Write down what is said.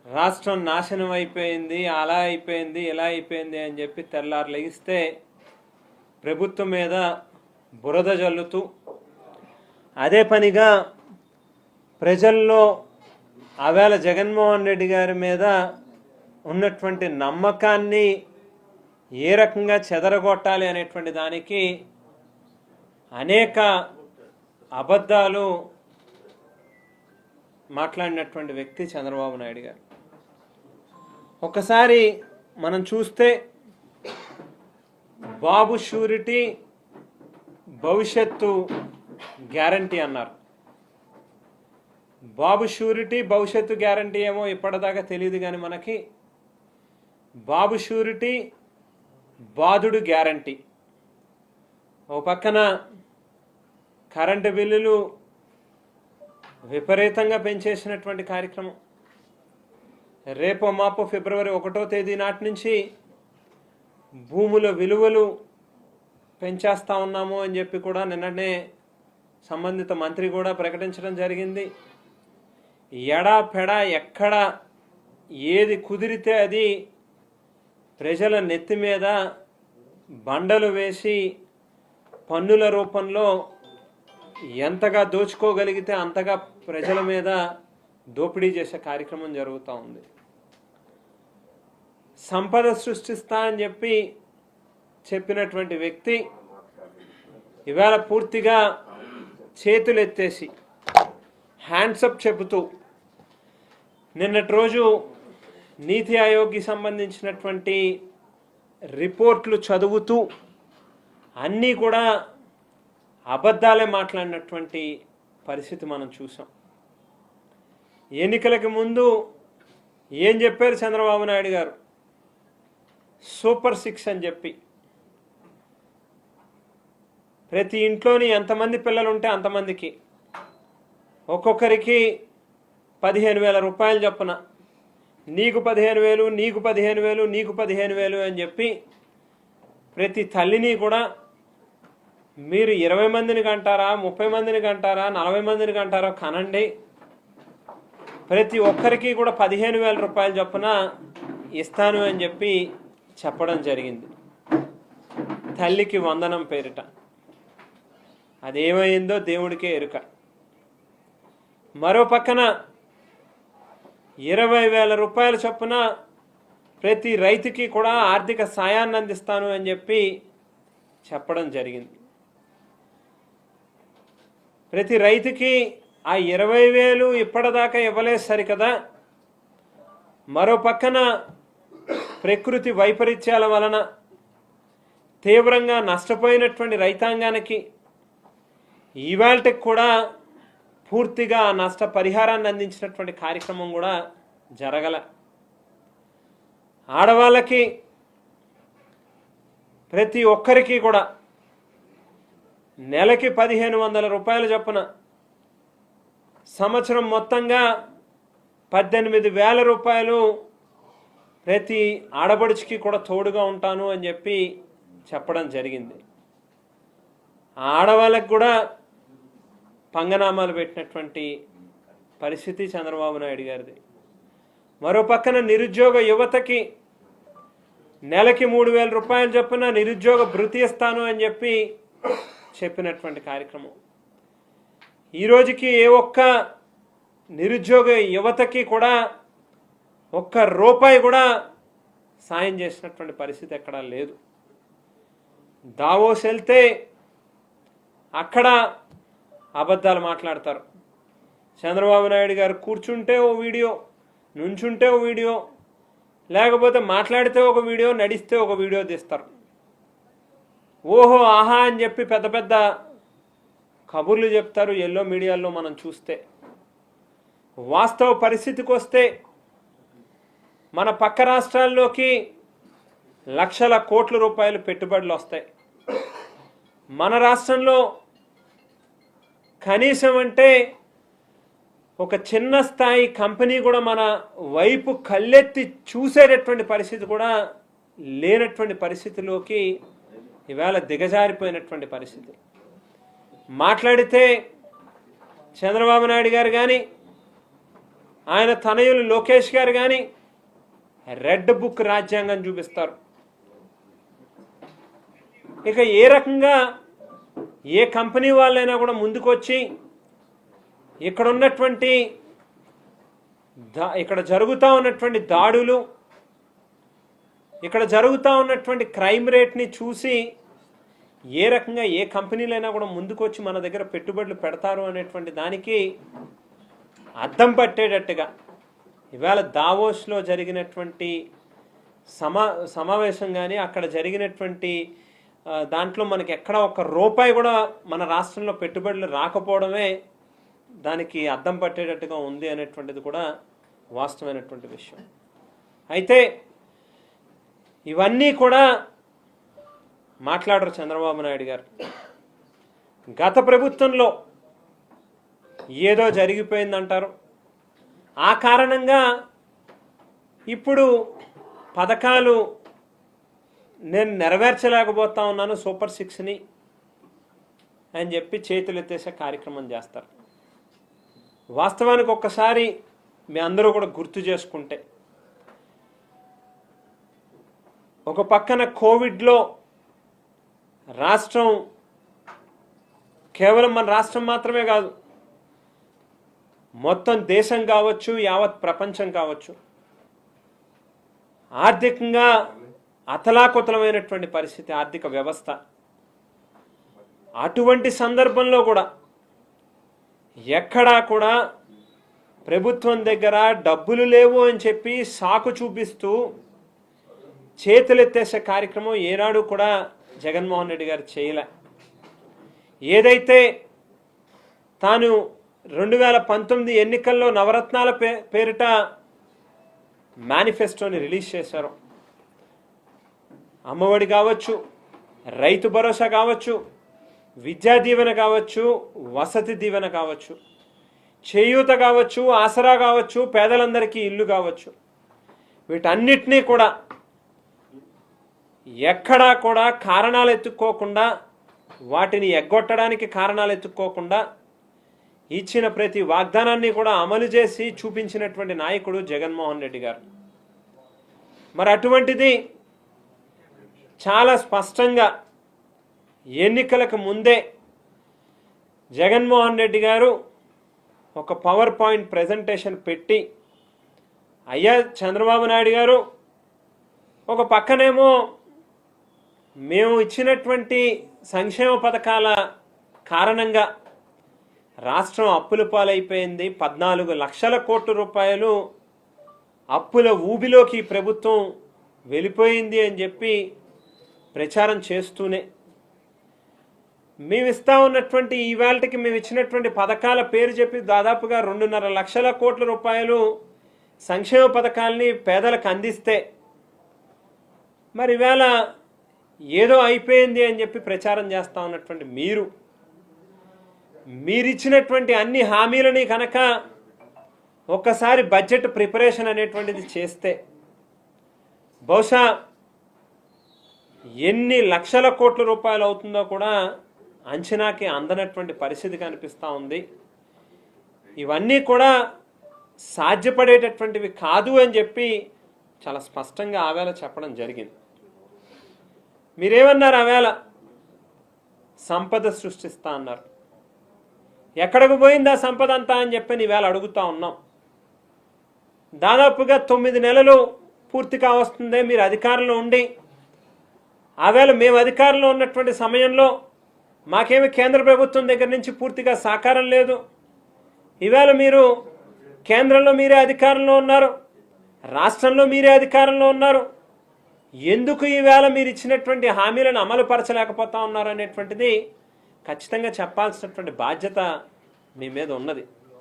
రాష్ట్రం నాశనం అయిపోయింది, అలా అయిపోయింది, ఇలా అయిపోయింది అని చెప్పి తెల్లారు లెగిస్తే ప్రభుత్వం మీద బురద జల్లుతూ అదే పనిగా ప్రజల్లో ఆవేళ జగన్మోహన్ రెడ్డి గారి మీద ఉన్నటువంటి నమ్మకాన్ని ఏ రకంగా చెదరగొట్టాలి అనేటువంటి దానికి అనేక అబద్ధాలు మాట్లాడినటువంటి వ్యక్తి చంద్రబాబు నాయుడు గారు. ఒకసారి మనం చూస్తే బాబు షూరిటీ భవిష్యత్తు గ్యారంటీ అన్నారు. బాబు షూరిటీ భవిష్యత్తు గ్యారంటీ ఏమో ఇప్పటిదాకా తెలియదు, కానీ మనకి బాబు షూరిటీ బాధుడు గ్యారంటీ. ఓ పక్కన కరెంటు బిల్లులు విపరీతంగా పెంచేసినటువంటి కార్యక్రమం. రేపో మాపో ఫిబ్రవరి 1వ తేదీ నాటి నుంచి భూముల విలువలు పెంచేస్తా ఉన్నాము అని చెప్పి కూడా నిన్ననే సంబంధిత మంత్రి కూడా ప్రకటించడం జరిగింది. ఎడా పెడా ఎక్కడ ఏది కుదిరితే అది ప్రజల నెత్తి మీద బండలు వేసి పన్నుల రూపంలో ఎంతగా దోచుకోగలిగితే అంతగా ప్రజల మీద దోపిడీ చేసే కార్యక్రమం జరుగుతూ ఉంది. సంపద సృష్టిస్తా అని చెప్పినటువంటి వ్యక్తి ఇవాళ పూర్తిగా చేతులెత్తేసి హ్యాండ్సప్ చెబుతూ నిన్నటి రోజు నీతి ఆయోగ్కి సంబంధించినటువంటి రిపోర్ట్లు చదువుతూ అన్నీ కూడా అబద్ధాలే మాట్లాడినటువంటి పరిస్థితి మనం చూసాం. ఎన్నికలకు ముందు ఏం చెప్పారు చంద్రబాబు నాయుడు గారు? సూపర్ 6 అని చెప్పి ప్రతి ఇంట్లోని ఎంతమంది పిల్లలు ఉంటే అంతమందికి ఒక్కొక్కరికి 15,000 రూపాయలు చొప్పున, నీకు 15,000, నీకు 15,000, నీకు 15,000 అని చెప్పి ప్రతి తల్లిని కూడా మీరు 20 మందిని కంటారా, 30 మందిని కంటారా, 40 మందిని కంటారా కనండి, ప్రతి ఒక్కరికి కూడా 15,000 రూపాయలు చొప్పున ఇస్తాను అని చెప్పి చెప్పడం జరిగింది. తల్లికి వందనం పేరిట. అదేమైందో దేవుడికే ఎరుక. మరో పక్కన 20,000 రూపాయల చొప్పున ప్రతి రైతుకి కూడా ఆర్థిక సాయాన్ని అందిస్తాను అని చెప్పి చెప్పడం జరిగింది. ప్రతి రైతుకి ఆ 20,000 ఇప్పటిదాకా ఇవ్వలేదు సరికదా, మరో పక్కన ప్రకృతి వైపరీత్యాల వలన తీవ్రంగా నష్టపోయినటువంటి రైతాంగానికి ఇవాళకి కూడా పూర్తిగా నష్ట పరిహారాన్ని అందించినటువంటి కార్యక్రమం కూడా జరగల. ఆడవాళ్ళకి ప్రతి ఒక్కరికి కూడా నెలకి 1,500 రూపాయలు చొప్పున సంవత్సరం మొత్తంగా 18,000 రూపాయలు ప్రతి ఆడబడుచుకి కూడా తోడుగా ఉంటాను అని చెప్పి చెప్పడం జరిగింది. ఆడవాళ్ళకి కూడా పంగనామాలు పెట్టినటువంటి పరిస్థితి చంద్రబాబు నాయుడు గారిది. మరో పక్కన నిరుద్యోగ యువతకి నెలకి 3,000 రూపాయలు చొప్పున నిరుద్యోగ భృతి ఇస్తాను అని చెప్పి చెప్పినటువంటి కార్యక్రమం. ఈరోజుకి ఏ ఒక్క నిరుద్యోగ యువతకి కూడా ఒక్క రూపాయి కూడా సాయం చేసినటువంటి పరిస్థితి ఎక్కడా లేదు. దావోస్ వెళ్తే అక్కడ అబద్ధాలు మాట్లాడతారు. చంద్రబాబు నాయుడు గారు కూర్చుంటే ఓ వీడియో, నుంచుంటే ఓ వీడియో, లేకపోతే మాట్లాడితే ఒక వీడియో, నడిస్తే ఒక వీడియో తీస్తారు. ఓహో ఆహా అని చెప్పి పెద్ద పెద్ద కబుర్లు చెప్తారు ఎల్లో మీడియాలో మనం చూస్తే. వాస్తవ పరిస్థితికి వస్తే మన పక్క రాష్ట్రాల్లోకి లక్షల కోట్ల రూపాయలు పెట్టుబడులు వస్తాయి. మన రాష్ట్రంలో కనీసం అంటే ఒక చిన్న స్థాయి కంపెనీ కూడా మన వైపు కళ్ళెత్తి చూసేటటువంటి పరిస్థితి కూడా లేనటువంటి పరిస్థితిలోకి ఇవాళ దిగజారిపోయినటువంటి పరిస్థితి. మాట్లాడితే చంద్రబాబు నాయుడు గారు కానీ ఆయన తనయులు లోకేష్ గారు కానీ రెడ్ బుక్ రాజ్యాంగం చూపిస్తారు. ఇక ఏ రకంగా ఏ కంపెనీ వాళ్ళైనా కూడా ముందుకొచ్చి ఇక్కడ జరుగుతూ ఉన్నటువంటి దాడులు, ఇక్కడ జరుగుతూ ఉన్నటువంటి క్రైమ్ రేట్ని చూసి ఏ రకంగా ఏ కంపెనీలైనా కూడా ముందుకొచ్చి మన దగ్గర పెట్టుబడులు పెడతారు అనేటువంటి దానికి అద్దం పట్టేటట్టుగా ఇవాళ దావోస్లో జరిగినటువంటి సమావేశం కానీ అక్కడ జరిగినటువంటి దాంట్లో మనకి ఎక్కడ ఒక్క రూపాయి కూడా మన రాష్ట్రంలో పెట్టుబడులు రాకపోవడమే దానికి అద్దం పట్టేటట్టుగా ఉంది అనేటువంటిది కూడా వాస్తవమైనటువంటి విషయం. అయితే ఇవన్నీ కూడా మాట్లాడరు చంద్రబాబు నాయుడు గారు. గత ప్రభుత్వంలో ఏదో జరిగిపోయిందంటారు, ఆ కారణంగా ఇప్పుడు పథకాలు నేను నెరవేర్చలేకపోతా ఉన్నాను సూపర్ 6ని అని చెప్పి చేతులెత్తేసే కార్యక్రమం చేస్తారు. వాస్తవానికి ఒక్కసారి మీ అందరూ కూడా గుర్తు చేసుకుంటే, ఒక పక్కన కోవిడ్లో రాష్ట్రం, కేవలం మన రాష్ట్రం మాత్రమే కాదు, మొత్తం దేశం కావచ్చు, యావత్ ప్రపంచం కావచ్చు, ఆర్థికంగా అతలాకుతలమైనటువంటి పరిస్థితి ఆర్థిక వ్యవస్థ. అటువంటి సందర్భంలో కూడా ఎక్కడా కూడా ప్రభుత్వం దగ్గర డబ్బులు లేవు అని చెప్పి సాకు చూపిస్తూ చేతులెత్తేసే కార్యక్రమం ఏనాడు కూడా జగన్మోహన్ రెడ్డి గారు చేయలే. ఏదైతే తాను 2019 ఎన్నికల్లో నవరత్నాల పేరిట మేనిఫెస్టోని రిలీజ్ చేశారు, అమ్మఒడి కావచ్చు, రైతు భరోసా కావచ్చు, విద్యా దీవెన కావచ్చు, వసతి దీవెన కావచ్చు, చేయూత కావచ్చు, ఆసరా కావచ్చు, పేదలందరికీ ఇల్లు కావచ్చు, వీటన్నిటినీ కూడా ఎక్కడా కూడా కారణాలు ఎత్తుక్కోకుండా, వాటిని ఎగ్గొట్టడానికి కారణాలు ఎత్తుక్కోకుండా ఇచ్చిన ప్రతి వాగ్దానాన్ని కూడా అమలు చేసి చూపించినటువంటి నాయకుడు జగన్మోహన్ రెడ్డి గారు. మరి అటువంటిది చాలా స్పష్టంగా ఎన్నికలకు ముందే జగన్మోహన్ రెడ్డి గారు ఒక పవర్ పాయింట్ ప్రెజెంటేషన్ పెట్టి, అయ్యా చంద్రబాబు నాయుడు గారు, ఒక పక్కనేమో మేము ఇచ్చినటువంటి సంక్షేమ పథకాల కారణంగా రాష్ట్రం అప్పుల పాలైపోయింది, 14 లక్షల కోట్ల రూపాయలు అప్పుల ఊబిలోకి ప్రభుత్వం వెళ్ళిపోయింది అని చెప్పి ప్రచారం చేస్తూనే, మేము ఇస్తా ఉన్నటువంటి ఈవేళకి మేము ఇచ్చినటువంటి పథకాల పేరు చెప్పి దాదాపుగా 2.5 లక్షల కోట్ల రూపాయలు సంక్షేమ పథకాలని పేదలకు అందిస్తే, మరి ఈవేళ ఏదో అయిపోయింది అని చెప్పి ప్రచారం చేస్తూ ఉన్నటువంటి మీరిచ్చినటువంటి అన్ని హామీలని కనుక ఒక్కసారి బడ్జెట్ ప్రిపరేషన్ అనేటువంటిది చేస్తే బహుశా ఎన్ని లక్షల కోట్ల రూపాయలు అవుతుందో కూడా అంచనాకి అందనటువంటి పరిస్థితి కనిపిస్తూ ఉంది. ఇవన్నీ కూడా సాధ్యపడేటటువంటివి కాదు అని చెప్పి చాలా స్పష్టంగా ఆవేళ చెప్పడం జరిగింది. మీరేమన్నారు ఆవేళ? సంపద సృష్టిస్తా అన్నారు. ఎక్కడికి పోయిందా సంపద అంతా అని చెప్పి ఈవేళ అడుగుతా ఉన్నాం. దాదాపుగా 9 నెలలు పూర్తి కావస్తుందే మీరు అధికారంలో ఉండి. ఆవేళ మేము అధికారంలో ఉన్నటువంటి సమయంలో మాకేమి కేంద్ర ప్రభుత్వం దగ్గర నుంచి పూర్తిగా సహకారం లేదు. ఈవేళ మీరు కేంద్రంలో మీరే అధికారంలో ఉన్నారు, రాష్ట్రంలో మీరే అధికారంలో ఉన్నారు. ఎందుకు ఈవేళ మీరు ఇచ్చినటువంటి హామీలను అమలు పరచలేకపోతా ఉన్నారు అనేటువంటిది ఖచ్చితంగా చెప్పాల్సినటువంటి బాధ్యత మీ మీద ఉన్నది.